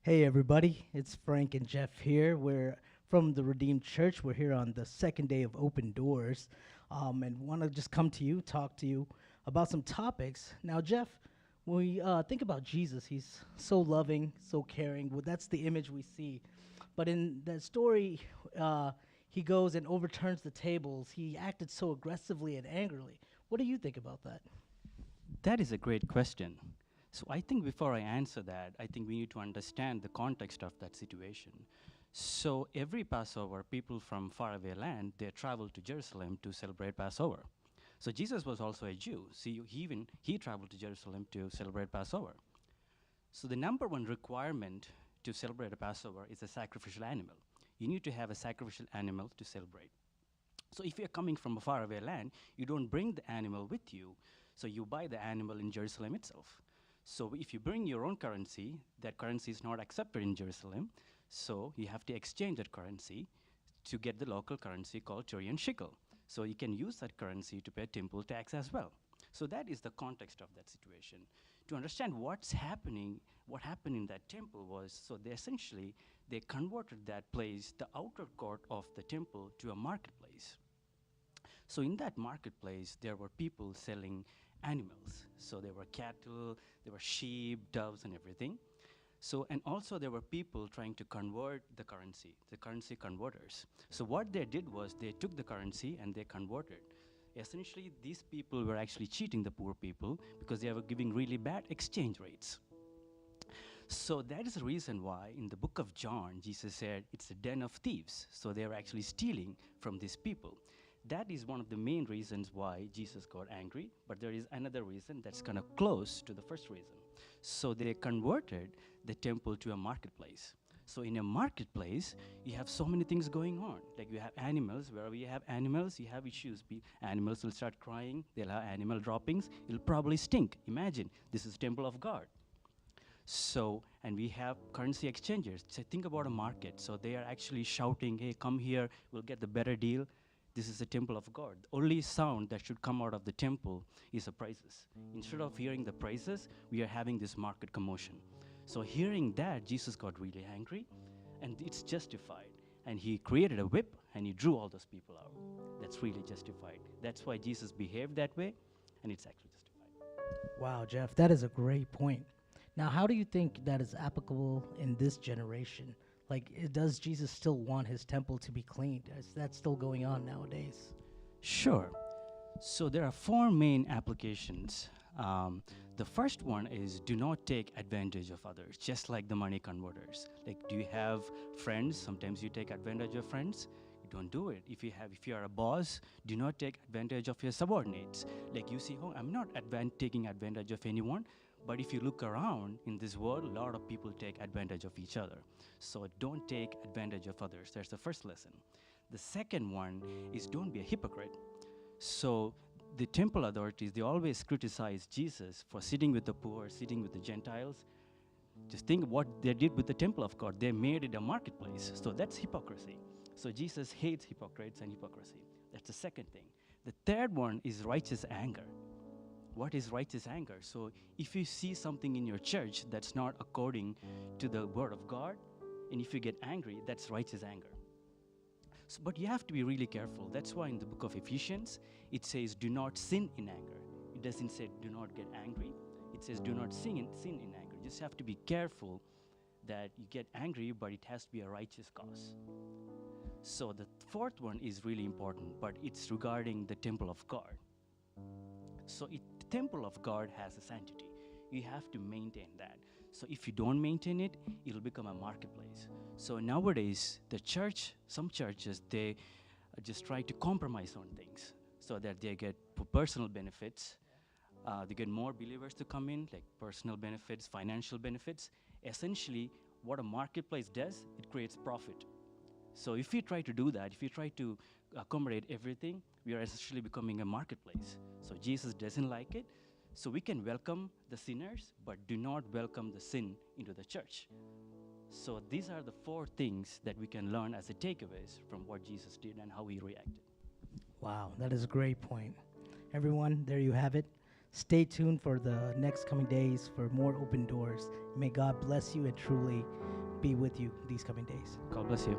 Hey everybody, it's Frank and Jeff here. We're from the Redeemed Church. We're here on the second day of Open Doors, and want to just come to you, talk to you about some topics. Now, Jeff, when we think about Jesus, he's so loving, so caring. Well, that's the image we see. But in that story, he goes and overturns the tables. He acted so aggressively and angrily. What do you think about that? That is a great question. So I think before I answer that, I think we need to understand the context of that situation. So every Passover, people from faraway land, they travel to Jerusalem to celebrate Passover. So Jesus was also a Jew. See, he traveled to Jerusalem to celebrate Passover. So the number one requirement to celebrate a Passover is a sacrificial animal. You need to have a sacrificial animal to celebrate. So if you're coming from a faraway land, you don't bring the animal with you. So you buy the animal in Jerusalem itself. So if you bring your own currency, that currency is not accepted in Jerusalem. So you have to exchange that currency to get the local currency called Tyrian shekel. So you can use that currency to pay temple tax as well. So that is the context of that situation. To understand what's happening, what happened in that temple was, so they converted that place, the outer court of the temple, to a marketplace. So in that marketplace, there were people selling animals. So there were cattle, there were sheep, doves, and everything. So, and also there were people trying to convert the currency converters. So what they did was they took the currency and they converted. Essentially, these people were actually cheating the poor people because they were giving really bad exchange rates. So that is the reason why in the book of John, Jesus said it's a den of thieves. So they were actually stealing from these people. That is one of the main reasons why Jesus got angry, but there is another reason that's kind of close to the first reason. So they converted the temple to a marketplace. So in a marketplace, you have so many things going on. Like you have animals, wherever you have animals, you have issues. Animals will start crying, they'll have animal droppings, it'll probably stink. Imagine, this is temple of God. So, and we have currency exchangers. So think about a market. So they are actually shouting, hey, come here, we'll get the better deal. This is the temple of God. The only sound that should come out of the temple is the praises. Instead of hearing the praises, we are having this market commotion. So hearing that, Jesus got really angry, and it's justified. And he created a whip, and he drew all those people out. That's really justified. That's why Jesus behaved that way, and it's actually justified. Wow, Jeff, that is a great point. Now, how do you think that is applicable in this generation? Like, does Jesus still want his temple to be cleaned? Is that still going on nowadays? Sure. So there are four main applications. The first one is do not take advantage of others, just like the money converters. Like, do you have friends? Sometimes you take advantage of friends. You don't do it. If you are a boss, do not take advantage of your subordinates. Like you see, oh, I'm not taking advantage of anyone. But if you look around in this world, a lot of people take advantage of each other. So don't take advantage of others. That's the first lesson. The second one is don't be a hypocrite. So the temple authorities, they always criticize Jesus for sitting with the poor, sitting with the Gentiles. Just think what they did with the temple of God. They made it a marketplace. So that's hypocrisy. So Jesus hates hypocrites and hypocrisy. That's the second thing. The third one is righteous anger. What is righteous anger? So if you see something in your church that's not according to the word of God, and if you get angry, that's righteous anger. So, but you have to be really careful. That's why in the book of Ephesians, it says, do not sin in anger. It doesn't say do not get angry. It says do not sin in anger. You just have to be careful that you get angry, but it has to be a righteous cause. So the fourth one is really important, but it's regarding the temple of God. So the temple of God has a sanctity. You have to maintain that. So if you don't maintain it, it'll become a marketplace. So nowadays, some churches, they just try to compromise on things so that they get personal benefits. They get more believers to come in, like personal benefits, financial benefits. Essentially, what a marketplace does, it creates profit. So if we try to do that, if we try to accommodate everything, we are essentially becoming a marketplace. So Jesus doesn't like it. So we can welcome the sinners, but do not welcome the sin into the church. So these are the four things that we can learn as a takeaways from what Jesus did and how he reacted. Wow, that is a great point. Everyone, there you have it. Stay tuned for the next coming days for more open doors. May God bless you and truly be with you these coming days. God bless you.